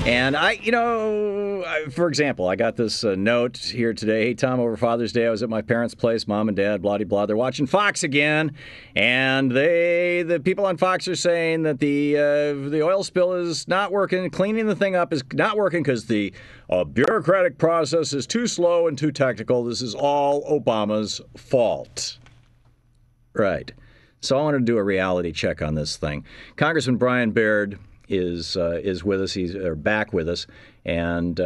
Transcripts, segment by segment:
And for example, I got this note here today. Hey, Thom, over Father's Day, I was at my parents' place, mom and dad, blah, blah, blah. They're watching Fox again. And the people on Fox are saying that the oil spill is not working. Cleaning the thing up is not working because the bureaucratic process is too slow and too technical. This is all Obama's fault. Right. So I wanted to do a reality check on this thing. Congressman Brian Baird is with us. He's back with us. And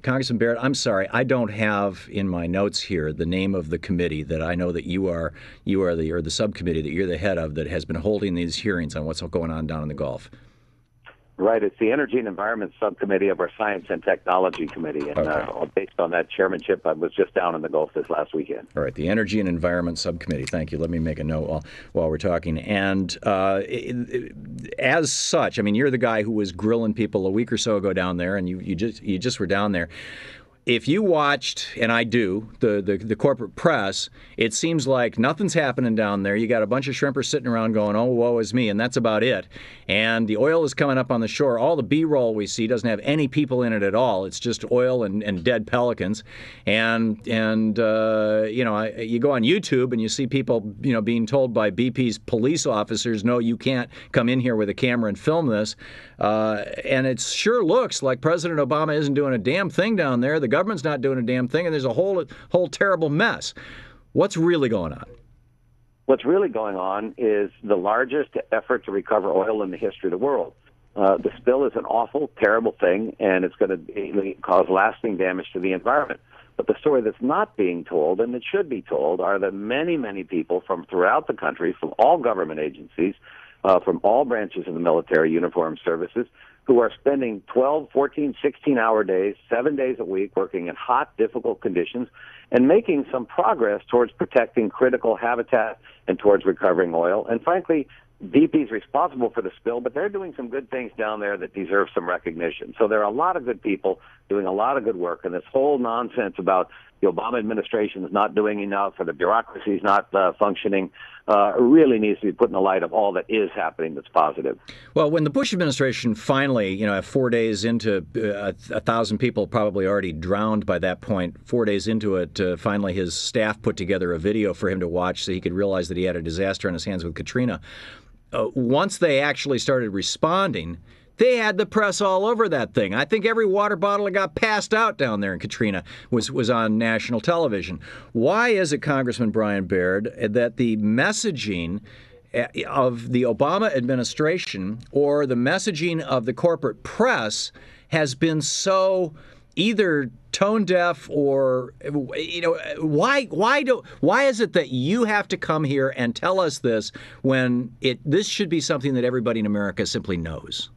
Congressman Baird, I'm sorry, I don't have in my notes here the name of the committee that I know that you are the subcommittee that you're the head of that has been holding these hearings on what's going on down in the Gulf. Right. It's the Energy and Environment Subcommittee of our Science and Technology Committee. And based on that chairmanship, I was just down in the Gulf this last weekend. All right. The Energy and Environment Subcommittee. Thank you. Let me make a note while we're talking. And as such, I mean, you're the guy who was grilling people a week or so ago down there, and you just were down there. If you watched, and I do, the corporate press, it seems like nothing's happening down there. You got a bunch of shrimpers sitting around going, oh, woe is me, and that's about it. And the oil is coming up on the shore. All the B-roll we see doesn't have any people in it at all. It's just oil and dead pelicans. And you go on YouTube and you see people, being told by BP's police officers, no, you can't come in here with a camera and film this. And it sure looks like President Obama isn't doing a damn thing down there. The government's not doing a damn thing, and there's a whole terrible mess. What's really going on? What's really going on is the largest effort to recover oil in the history of the world. The spill is an awful, terrible thing, and it's going to cause lasting damage to the environment. But the story that's not being told, and it should be told, are the many, many people from throughout the country, from all government agencies, from all branches of the military uniformed services, who are spending 12, 14, 16-hour days, 7 days a week, working in hot, difficult conditions, and making some progress towards protecting critical habitat and towards recovering oil. And frankly, BP's responsible for the spill, but they're doing some good things down there that deserve some recognition. So there are a lot of good people doing a lot of good work, and this whole nonsense about the Obama administration is not doing enough or the bureaucracy is not functioning really needs to be put in the light of all that is happening that's positive. Well, when the Bush administration finally, 4 days into 1,000 people probably already drowned by that point, 4 days into it, finally his staff put together a video for him to watch so he could realize that he had a disaster on his hands with Katrina. Once they actually started responding, they had the press all over that thing. I think every water bottle that got passed out down there in Katrina was on national television. Why is it, Congressman Brian Baird, that the messaging of the Obama administration or the messaging of the corporate press has been so either tone deaf or, why is it that you have to come here and tell us this when this should be something that everybody in America simply knows?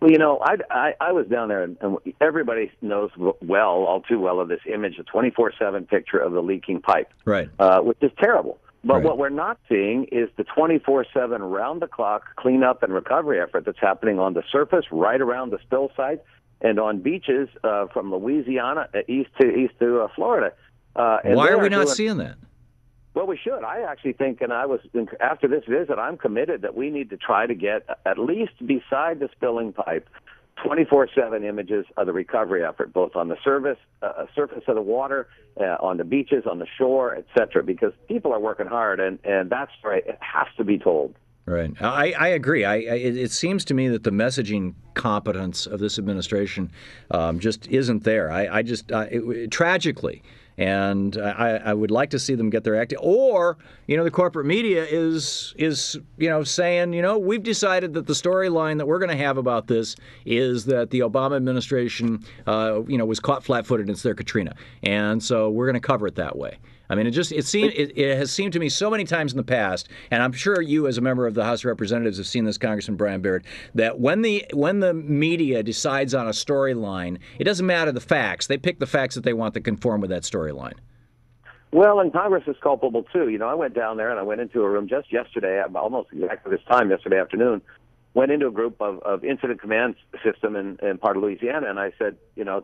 Well, I was down there, and everybody knows all too well of this image, a 24/7 picture of the leaking pipe, right? Which is terrible. But right. What we're not seeing is the 24/7 round-the-clock cleanup and recovery effort that's happening on the surface, right around the spill site, and on beaches from Louisiana east to Florida. Why are we not seeing that? Well, we should. I actually think, and after this visit, I'm committed that we need to try to get, at least beside the spilling pipe, 24/7 images of the recovery effort, both on the surface of the water, on the beaches, on the shore, et cetera, because people are working hard, and that's right. It has to be told. Right. I agree. It seems to me that the messaging competence of this administration just isn't there. Tragically. And I would like to see them get their act. Or, the corporate media is saying, we've decided that the storyline that we're going to have about this is that the Obama administration, was caught flat-footed in their Katrina. And so we're going to cover it that way. I mean, it has seemed to me so many times in the past, and I'm sure you as a member of the House of Representatives have seen this, Congressman Brian Baird, that when the media decides on a storyline, it doesn't matter the facts. They pick the facts that they want to conform with that storyline. Well, and Congress is culpable, too. I went down there and I went into a room just yesterday, almost exactly this time yesterday afternoon, went into a group of incident command system in part of Louisiana, and I said,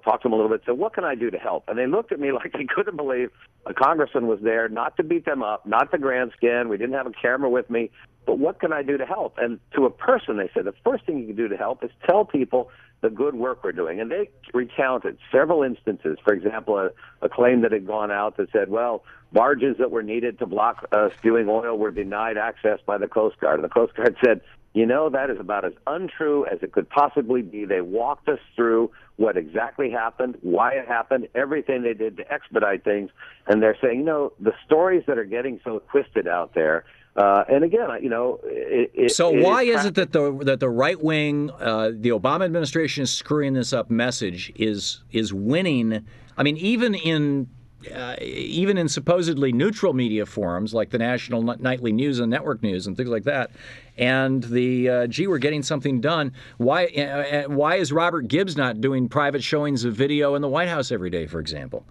talked to them a little bit, said, what can I do to help? And they looked at me like they couldn't believe a congressman was there, not to beat them up, not to grand-scan. We didn't have a camera with me, but what can I do to help? And to a person, they said, the first thing you can do to help is tell people the good work we're doing. And they recounted several instances. For example, a claim that had gone out that said, well, barges that were needed to block spewing oil were denied access by the Coast Guard. And the Coast Guard said, that is about as untrue as it could possibly be. They walked us through what exactly happened, why it happened, everything they did to expedite things. And they're saying, the stories that are getting so twisted out there. And again, why is it that the right wing, the Obama administration is screwing this up message is winning? I mean, even in supposedly neutral media forums like the National Nightly News and Network News and things like that, and the we're getting something done. Why is Robert Gibbs not doing private showings of video in the White House every day, for example?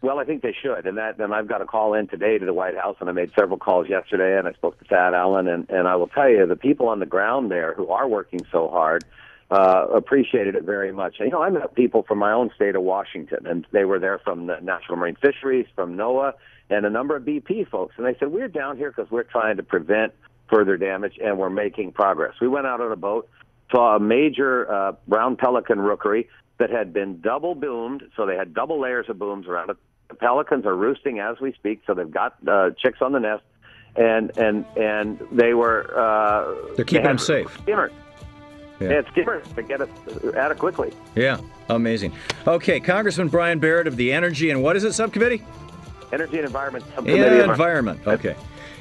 Well, I think they should, and I've got a call in today to the White House, and I made several calls yesterday, and I spoke to Thad Allen, and I will tell you, the people on the ground there who are working so hard appreciated it very much. I met people from my own state of Washington, and they were there from the National Marine Fisheries, from NOAA, and a number of BP folks, and they said, we're down here because we're trying to prevent further damage, and we're making progress. We went out on a boat, saw a major brown pelican rookery that had been double boomed, so they had double layers of booms around it. The pelicans are roosting as we speak, so they've got chicks on the nest, and they were they're keeping them safe. Skimmers. Yeah. They had skimmers to get us at it quickly. Yeah, amazing. Okay, Congressman Brian Baird of the Energy and what is it subcommittee? Energy and Environment Subcommittee. Yeah, Environment. Okay.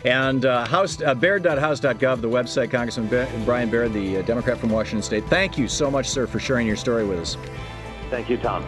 And baird.house.gov, the website, Congressman Brian Baird, the Democrat from Washington State. Thank you so much, sir, for sharing your story with us. Thank you, Thom.